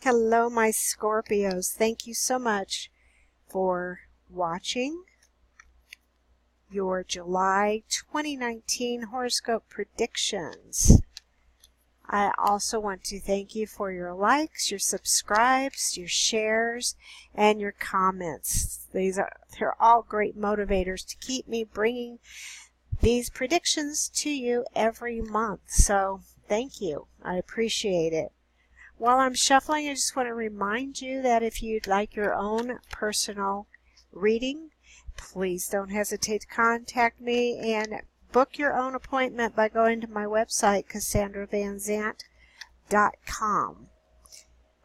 Hello, my Scorpios. Thank you so much for watching your July 2019 horoscope predictions. I also want to thank you for your likes, your subscribes, your shares, and your comments. They're all great motivators to keep me bringing these predictions to you every month. So thank you. I appreciate it. While I'm shuffling, I just want to remind you that if you'd like your own personal reading, please don't hesitate to contact me and book your own appointment by going to my website, CassandraVanZant.com.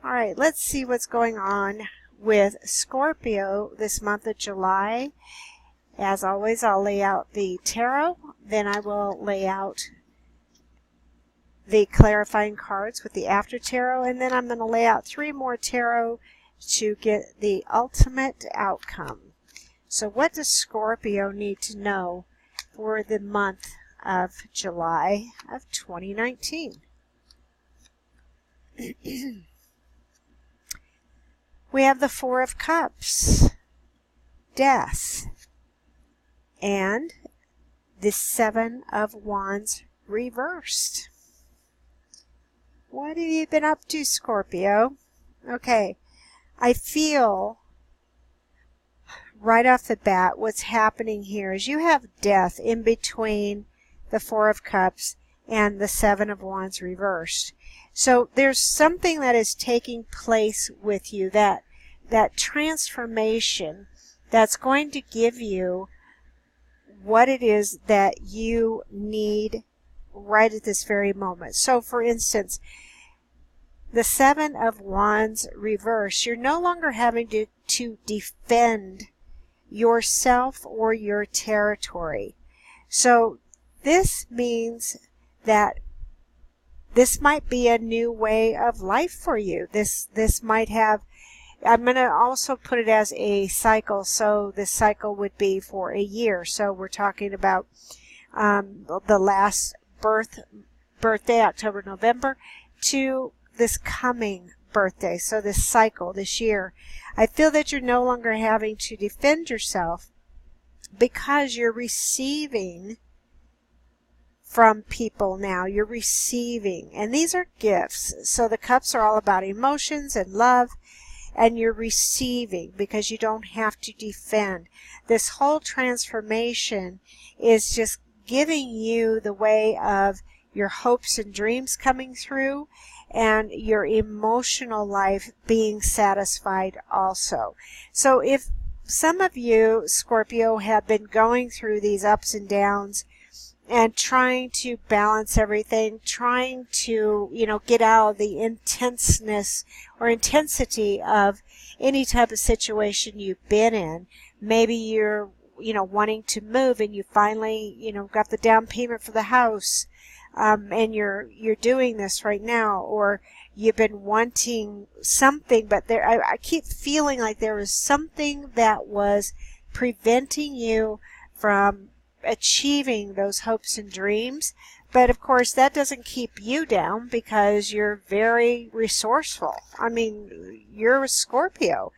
All right, let's see what's going on with Scorpio this month of July. As always, I'll lay out the tarot, then I will lay out the clarifying cards with the after tarot, and then I'm going to lay out 3 more tarot to get the ultimate outcome. So what does Scorpio need to know for the month of July of 2019? We have the 4 of Cups, Death, and the 7 of Wands reversed. What have you been up to, Scorpio? Okay, I feel right off the bat what's happening here is you have Death in between the 4 of Cups and the 7 of Wands reversed. So there's something that is taking place with you, that transformation that's going to give you what it is that you need right at this very moment. So for instance, the 7 of Wands reverse, you're no longer having to defend yourself or your territory. So this means that this might be a new way of life for you. This might have, I'm going to also put it as a cycle. So this cycle would be for a year. So we're talking about the last birthday, October, November, to this coming birthday. So this cycle, this year, I feel that you're no longer having to defend yourself because you're receiving from people now. You're receiving, and these are gifts. So the cups are all about emotions and love, and you're receiving because you don't have to defend. This whole transformation is just giving you the way of your hopes and dreams coming through, and your emotional life being satisfied also. So if some of you, Scorpio, have been going through these ups and downs and trying to balance everything, trying to, get out of the intenseness or intensity of any type of situation you've been in, maybe you're, wanting to move and you finally, got the down payment for the house, and you're doing this right now, or you've been wanting something, but I keep feeling like there was something that was preventing you from achieving those hopes and dreams. But of course that doesn't keep you down because you're very resourceful. I mean, you're a Scorpio.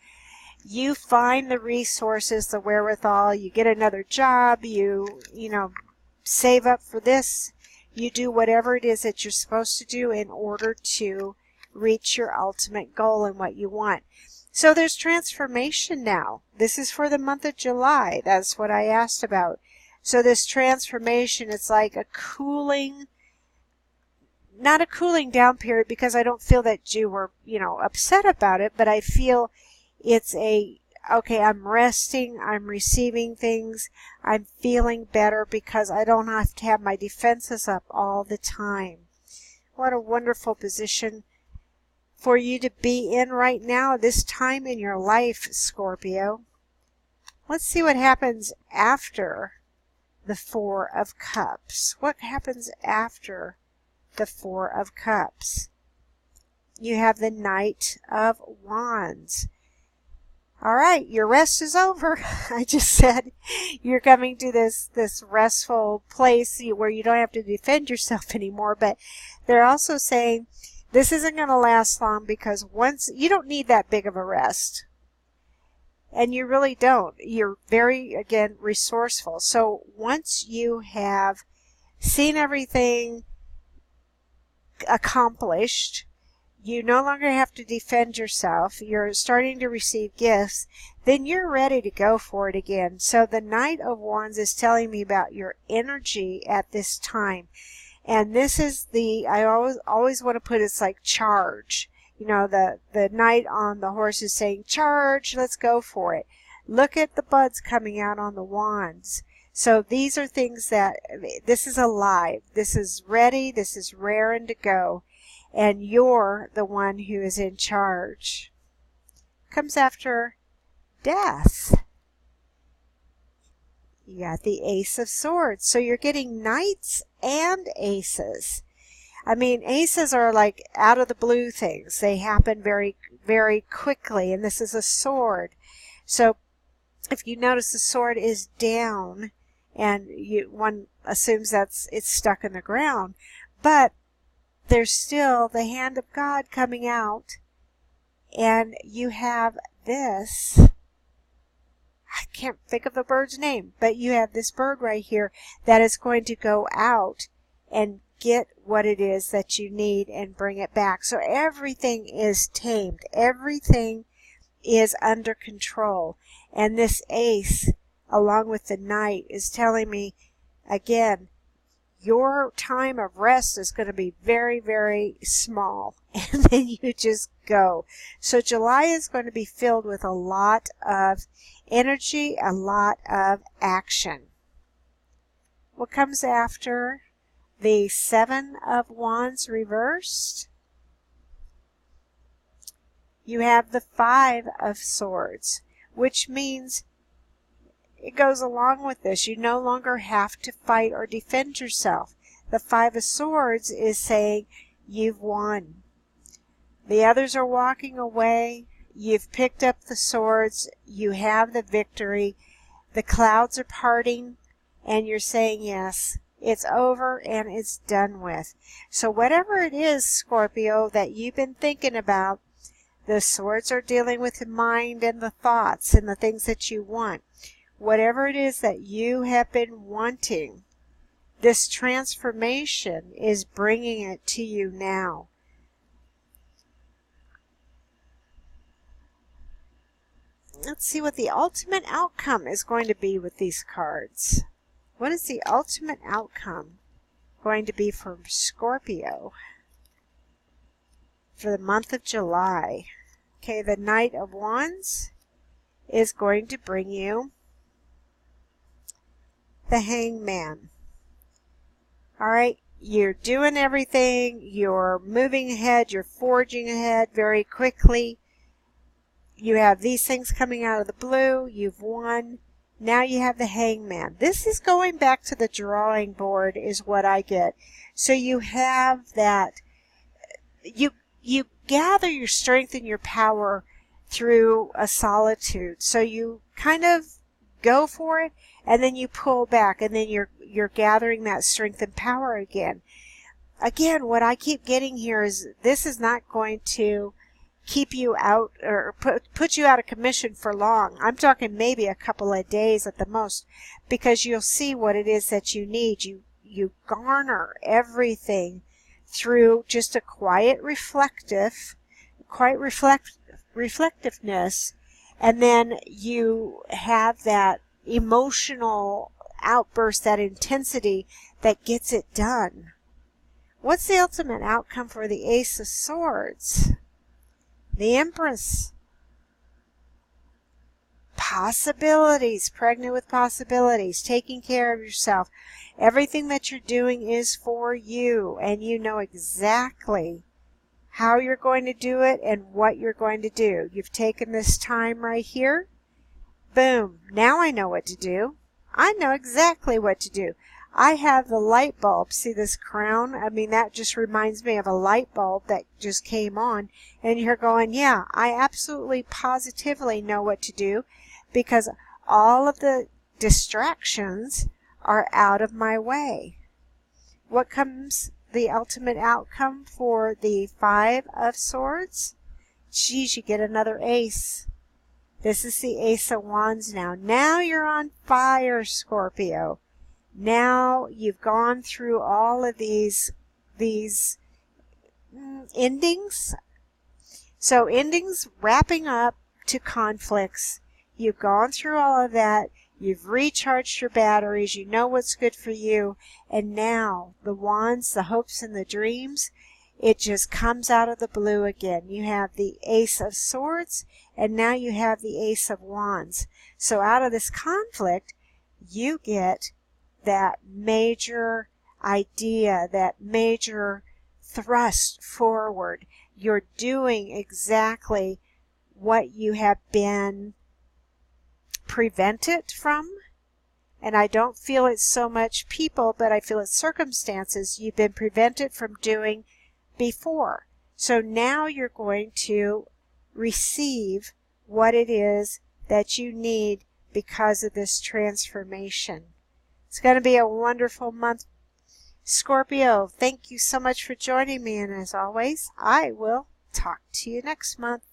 You find the resources, the wherewithal, you get another job, you save up for this. You do whatever it is that you're supposed to do in order to reach your ultimate goal and what you want. So there's transformation now. This is for the month of July. That's what I asked about. So this transformation, it's like a cooling, not a cooling down period, because I don't feel that you were, upset about it, but I feel it's okay, I'm resting, I'm receiving things, I'm feeling better because I don't have to have my defenses up all the time. What a wonderful position for you to be in right now, this time in your life, Scorpio. Let's see what happens after the 4 of Cups. What happens after the 4 of Cups? You have the Knight of Wands. All right, your rest is over. I just said you're coming to this restful place where you don't have to defend yourself anymore. But they're also saying This isn't going to last long because once you don't need that big of a rest. And you really don't. You're very, again, resourceful. So once you have seen everything accomplished, you no longer have to defend yourself. You're starting to receive gifts. Then you're ready to go for it again. So the Knight of Wands is telling me about your energy at this time. And this is I always want to put it's like charge. You know, the knight on the horse is saying, charge, let's go for it. Look at the buds coming out on the wands. So these are things that, this is alive. This is ready. This is raring to go. And you're the one who is in charge. Comes after death. You got the Ace of Swords. So you're getting knights and aces. I mean, aces are like out of the blue things. They happen very, very quickly. And this is a sword. So if you notice the sword is down, and one assumes it's stuck in the ground. But there's still the hand of God coming out. And you have this. I can't think of the bird's name. But you have this bird right here that is going to go out and get what it is that you need and bring it back. So everything is tamed. Everything is under control. And this ace, along with the knight, is telling me, again, your time of rest is going to be very, very small. And then you just go. So July is going to be filled with a lot of energy, a lot of action. What comes after the Seven of Wands reversed? You have the Five of Swords, which means it goes along with this. You no longer have to fight or defend yourself. The Five of Swords is saying you've won. The others are walking away. You've picked up the swords. You have the victory. The clouds are parting, and you're saying yes. It's over and it's done with. So whatever it is, Scorpio, that you've been thinking about, the swords are dealing with the mind and the thoughts and the things that you want. Whatever it is that you have been wanting, this transformation is bringing it to you now. Let's see what the ultimate outcome is going to be with these cards. What is the ultimate outcome going to be for Scorpio for the month of July? Okay, the Knight of Wands is going to bring you the Hangman. All right, you're doing everything. You're moving ahead. You're forging ahead very quickly. You have these things coming out of the blue. You've won. Now you have the Hangman. This is going back to the drawing board is what I get. So you have that. You gather your strength and your power through a solitude. So you kind of go for it, and then you pull back, and then you're gathering that strength and power again. Again, what I keep getting here is this is not going to keep you out or put you out of commission for long. I'm talking maybe a couple of days at the most, because you'll see what it is that you need. You garner everything through just a quiet reflectiveness, and then you have that emotional outburst, that intensity that gets it done. What's the ultimate outcome for the Ace of Swords? The Empress. Possibilities, pregnant with possibilities, taking care of yourself. Everything that you're doing is for you, and you know exactly how you're going to do it and what you're going to do. You've taken this time right here. Boom. Now I know what to do. I know exactly what to do. I have the light bulb. See this crown? I mean, that just reminds me of a light bulb that just came on. And you're going, yeah, I absolutely positively know what to do, because all of the distractions are out of my way. What comes the ultimate outcome for the Five of Swords? Geez, you get another ace. This is the Ace of Wands now. Now you're on fire, Scorpio. Now you've gone through all of these endings. So endings wrapping up to conflicts. You've gone through all of that. You've recharged your batteries. You know what's good for you. And now the wands, the hopes, and the dreams, it just comes out of the blue again. You have the Ace of Swords, and now you have the Ace of Wands. So out of this conflict, you get that major idea, that major thrust forward. You're doing exactly what you have been prevented from. And I don't feel it's so much people, but I feel it's circumstances you've been prevented from doing before. So now you're going to receive what it is that you need because of this transformation. It's going to be a wonderful month, Scorpio. Thank you so much for joining me, and as always, I will talk to you next month.